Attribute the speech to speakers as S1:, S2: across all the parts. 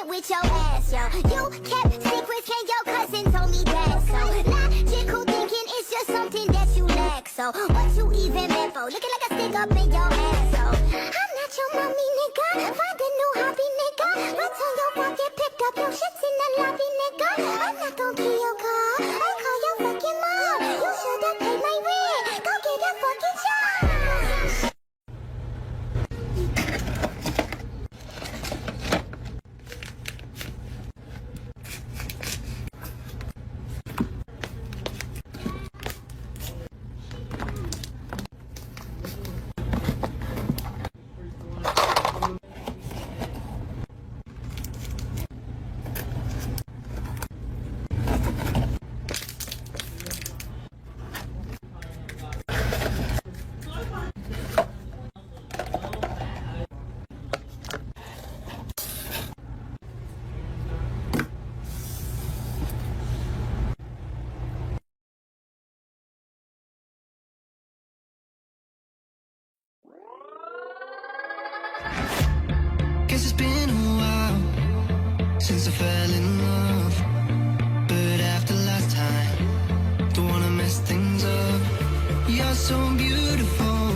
S1: With your ass, yo. You kept secrets and your cousin told me that. So logical thinking is just something that you lack. So what you even meant for? Looking like a stick up in your ass. So I'm not your mommy, nigga. Find a new hobby, nigga. Return your phone, get picked up. Your shit's in the lobby, nigga. I'm not gonna kill your car. I call your fucking mom. You should've paid my rent. Go get a fucking job.
S2: Guess it's been a while since I fell in love, but after last time, don't wanna mess things up. You're so beautiful,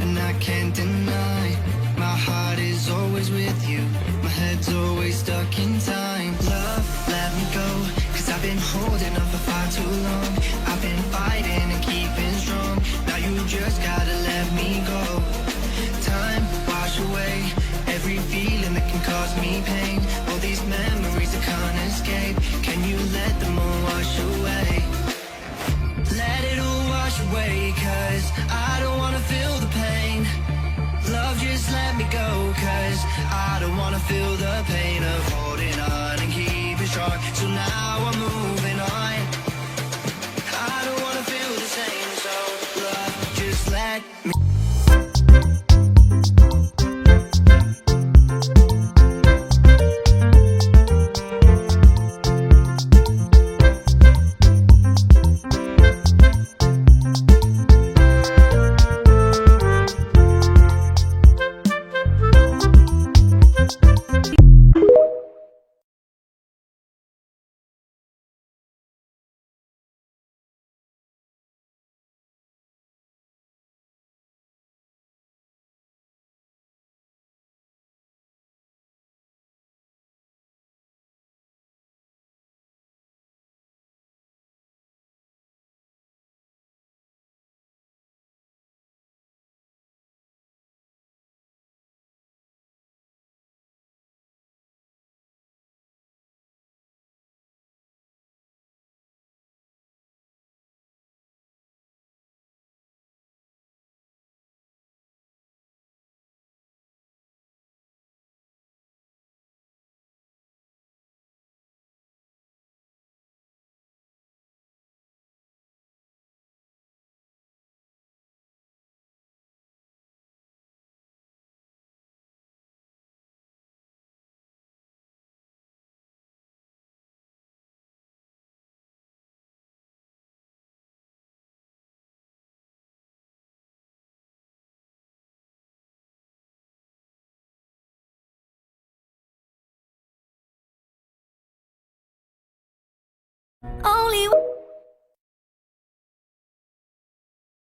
S2: and I can't deny. My heart is always with you, my head's always stuck in time. Love, let me go, cause I've been holding up for far too long. I've been fighting and keeping strong, now you just gotta let me go. Time, wash away every feeling that can cause me pain. All these memories I can't escape, can you let them all wash away? Let it all wash away, cause I don't wanna feel the pain. Love, just let me go, cause I don't wanna feel the pain of holding on and keeping strong. So now I'm moving on, I don't wanna feel the same. So love, just let me
S1: Only